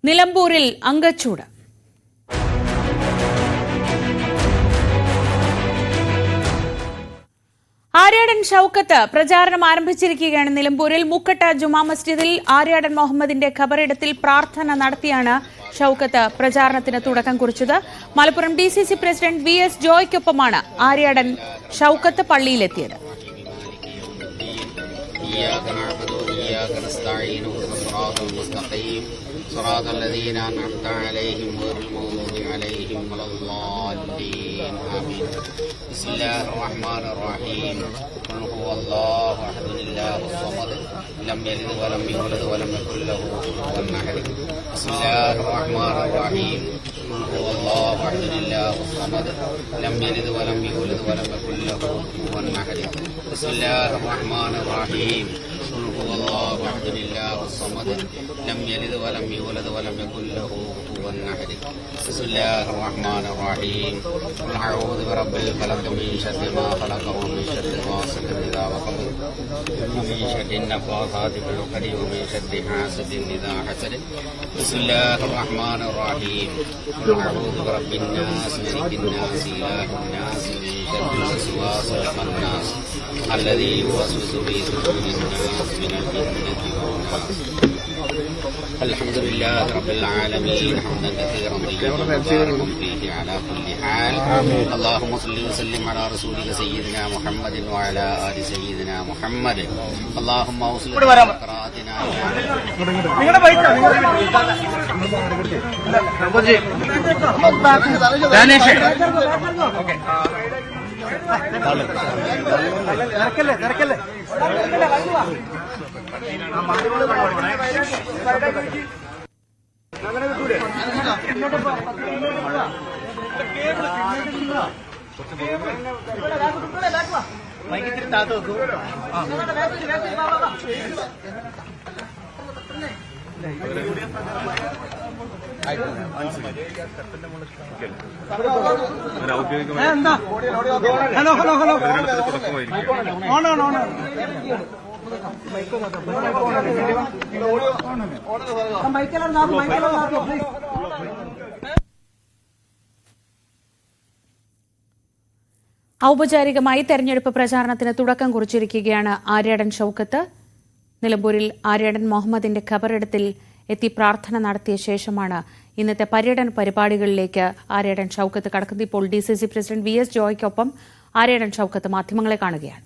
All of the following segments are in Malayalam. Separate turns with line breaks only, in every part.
നിലമ്പൂരിൽ അങ്കച്ചൂട്. ആര്യാടൻ ഷൌക്കത്ത് പ്രചാരണം ആരംഭിച്ചിരിക്കുകയാണ്. നിലമ്പൂരിൽ മുക്കട്ട ജുമാ മസ്ജിദിൽ ആര്യാടൻ മുഹമ്മദിന്റെ ഖബറിടത്തിൽ പ്രാർത്ഥന നടത്തിയാണ് ഷൌക്കത്ത് പ്രചാരണത്തിന് തുടക്കം കുറിച്ചത്. മലപ്പുറം DCC പ്രസിഡന്റ് VS ജോയ്ക്കൊപ്പമാണ് ആര്യാടൻ ഷൌക്കത്ത് പള്ളിയിലെത്തിയത്.
صراط الذين أنعمت عليهم غير المغضوب عليهم ولا الضالين آمين. بسم الله الرحمن الرحيم. قل هو الله أحد الله الصمد لم يلد ولم يولد ولم يكن له كفوا أحد. بسم الله الرحمن الرحيم. قل هو الله أحد الله الصمد لم يلد ولم يولد ولم يكن له كفوا أحد. بسم الله الرحمن الرحيم. قل هو الله أحد الله الصمد لم يلد ولم يولد ولم يكن له كفوا أحد. بسم الله الرحمن الرحيم. قل أعوذ برب الفلق من شر ما خلق ومن شر غاسق إذا وقب ومن شر النفاثات في العقد ومن شر حاسد إذا حسد. بسم الله الرحمن الرحيم. قل أعوذ برب الناس ملك الناس إله الناس من شر الوسواس الخناس الذي يوسوس في صدور الناس من الجنة والناس. الحمد لله رب العالمين حمدا كثيرا طيبا مباركا فيه على كل حال. اللهم صل وسلم على رسولك سيدنا محمد وعلى آل سيدنا محمد. اللهم وصل قراءتنا
ഔപചാരികമായി തെരഞ്ഞെടുപ്പ് പ്രചാരണത്തിന് തുടക്കം കുറിച്ചിരിക്കുകയാണ് ആര്യാടൻ ഷൌക്കത്ത്. നിലമ്പൂരിൽ ആര്യാടൻ മുഹമ്മദിന്റെ ഖബറിടത്തിൽ എത്തി പ്രാർത്ഥന നടത്തിയ ശേഷമാണ് ഇന്നത്തെ പര്യടന പരിപാടികളിലേക്ക് ആര്യാടൻ ഷൌക്കത്ത് കടക്കുന്നത്. ഇപ്പോൾ DCC പ്രസിഡന്റ് VS ജോയ്ക്കൊപ്പം ആര്യാടൻ ഷൌക്കത്ത് മാധ്യമങ്ങളെ കാണുകയാണ്.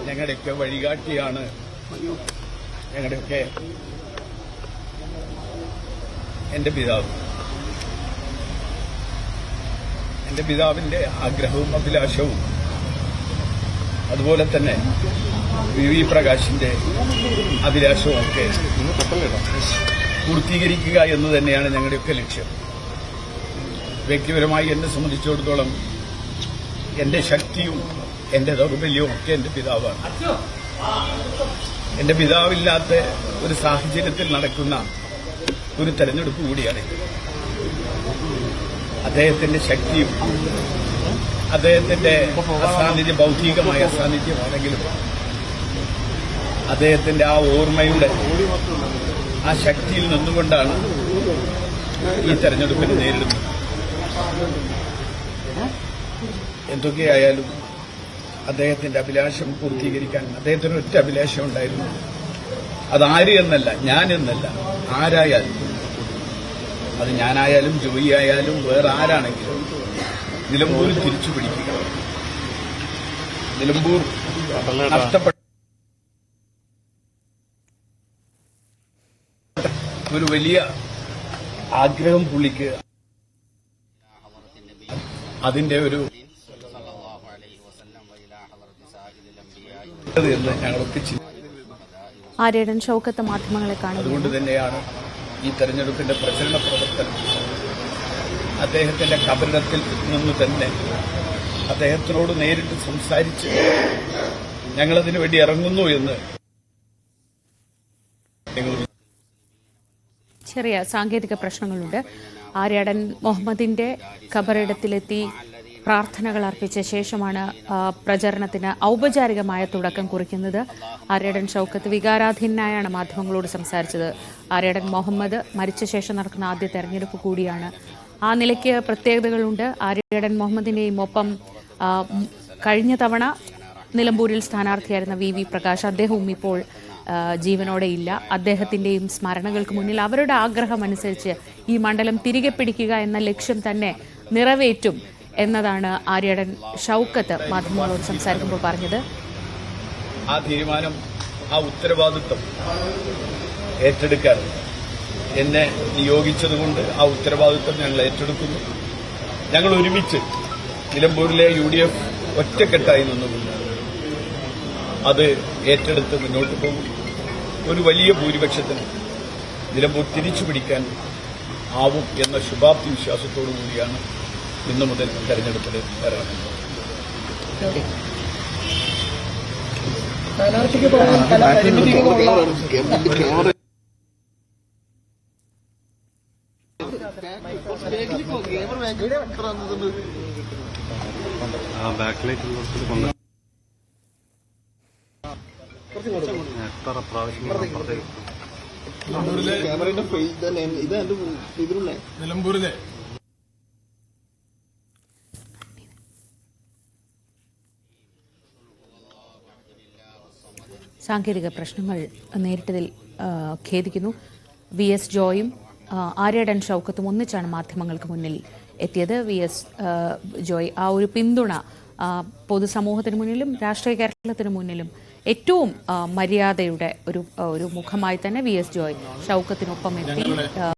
ഞങ്ങളുടെയൊക്കെ വഴികാട്ടിയാണ്. ഞങ്ങളുടെയൊക്കെ എന്റെ പിതാവിന്റെ ആഗ്രഹവും അഭിലാഷവും അതുപോലെ തന്നെ VV പ്രകാശിന്റെ അഭിലാഷവും ഒക്കെ പൂർത്തീകരിക്കുക എന്ന് തന്നെയാണ് ഞങ്ങളുടെയൊക്കെ ലക്ഷ്യം. വ്യക്തിപരമായി എന്നെ സംബന്ധിച്ചിടത്തോളം എന്റെ ശക്തിയും എന്റെ ദൗർബല്യവും ഒക്കെ എന്റെ പിതാവാണ്. എന്റെ പിതാവില്ലാത്ത ഒരു സാഹചര്യത്തിൽ നടക്കുന്ന ഒരു തെരഞ്ഞെടുപ്പ് കൂടിയാണ്. അദ്ദേഹത്തിന്റെ ശക്തിയും അദ്ദേഹത്തിന്റെ അസാന്നിധ്യം ഭൗതികമായ അസാന്നിധ്യമാണെങ്കിലും അദ്ദേഹത്തിന്റെ ആ ഓർമ്മയുടെ ആ ശക്തിയിൽ നിന്നുകൊണ്ടാണ് ഈ തെരഞ്ഞെടുപ്പിനെ നേരിടുന്നത്. എന്തൊക്കെയായാലും അദ്ദേഹത്തിന്റെ അഭിലാഷം പൂർത്തീകരിക്കാൻ അദ്ദേഹത്തിന് ഒറ്റ അഭിലാഷം ഉണ്ടായിരുന്നു. അതാര് എന്നല്ല, ഞാൻ എന്നല്ല, ആരായാലും, അത് ഞാനായാലും ജോയി ആയാലും വേറെ ആരാണെങ്കിലും നിലമ്പൂരിൽ തിരിച്ചു പിടിക്കുക. നിലമ്പൂർ നഷ്ടപ്പെട്ട ഒരു വലിയ ആഗ്രഹം പുള്ളിക്ക് അതിന്റെ ഒരു
ആര്യാടൻ ഷൌക്കത്ത് മാധ്യമങ്ങളെ കാണുന്നു.
അതുകൊണ്ട് തന്നെയാണ് ഈ തെരഞ്ഞെടുപ്പിന്റെ പ്രചരണ പ്രവർത്തനം അദ്ദേഹത്തിന്റെ ഖബറിടത്തിൽ നിന്ന് തന്നെ അദ്ദേഹത്തിനോട് നേരിട്ട് സംസാരിച്ച് ഞങ്ങളതിനു വേണ്ടി ഇറങ്ങുന്നു എന്ന്
ചെറിയ സാങ്കേതിക പ്രശ്നങ്ങളുണ്ട്. ആര്യാടൻ മുഹമ്മദിന്റെ ഖബറിടത്തിലെത്തി പ്രാർത്ഥനകൾ അർപ്പിച്ച ശേഷമാണ് പ്രചരണത്തിന് ഔപചാരികമായ തുടക്കം കുറിക്കുന്നത്. ആര്യാടൻ ഷൗക്കത്ത് വികാരാധീനായാണ് മാധ്യമങ്ങളോട് സംസാരിച്ചത്. ആര്യാടൻ മുഹമ്മദ് മരിച്ച ശേഷം നടക്കുന്ന ആദ്യ തെരഞ്ഞെടുപ്പ് കൂടിയാണ്. ആ നിലയ്ക്ക് പ്രത്യേകതകളുണ്ട്. ആര്യാടൻ മുഹമ്മദിന്റെയും ഒപ്പം കഴിഞ്ഞ തവണ നിലമ്പൂരിൽ സ്ഥാനാർത്ഥിയായിരുന്ന വി പ്രകാശ്, അദ്ദേഹവും ഇപ്പോൾ ജീവനോടെ ഇല്ല. അദ്ദേഹത്തിന്റെയും സ്മരണകൾക്ക് മുന്നിൽ അവരുടെ ആഗ്രഹമനുസരിച്ച് ഈ മണ്ഡലം തിരികെ പിടിക്കുക എന്ന ലക്ഷ്യം തന്നെ നിറവേറ്റും എന്നതാണ് ആര്യാടൻ ഷൗക്കത്ത് മാധ്യമങ്ങളോട് സംസാരിക്കുമ്പോൾ പറഞ്ഞത്.
ആ തീരുമാനം, ആ ഉത്തരവാദിത്വം ഏറ്റെടുക്കാൻ എന്നെ നിയോഗിച്ചതുകൊണ്ട് ആ ഉത്തരവാദിത്വം ഞങ്ങൾ ഏറ്റെടുക്കുന്നു. ഞങ്ങൾ ഒരുമിച്ച് നിലമ്പൂരിലെ UDF ഒറ്റക്കെട്ടായി നിന്നുകൊണ്ട് അത് ഏറ്റെടുത്ത് മുന്നോട്ട് പോകും. ഒരു വലിയ ഭൂരിപക്ഷത്തിന് നിലമ്പൂർ തിരിച്ചു പിടിക്കാൻ ആവും എന്ന ശുഭാപ്തി വിശ്വാസത്തോടു കൂടിയാണ് ഇന്നു മുതൽ തെരഞ്ഞെടുപ്പിൽ ഇറങ്ങുന്നത്. നിലമ്പൂരിലെ
സാങ്കേതിക പ്രശ്നങ്ങൾ നേരിട്ടതിൽ ഖേദിക്കുന്നു. VS ജോയും ആര്യാടൻ ഷൗക്കത്തും ഒന്നിച്ചാണ് മാധ്യമങ്ങൾക്ക് മുന്നിൽ എത്തിയത്. VS ജോയ് ആ ഒരു പിന്തുണ പൊതുസമൂഹത്തിന് മുന്നിലും രാഷ്ട്രീയ കേരളത്തിന് മുന്നിലും ഏറ്റവും മര്യാദയുടെ ഒരു മുഖമായി തന്നെ VS ജോയ് ഷൗക്കത്തിനൊപ്പം എത്തി.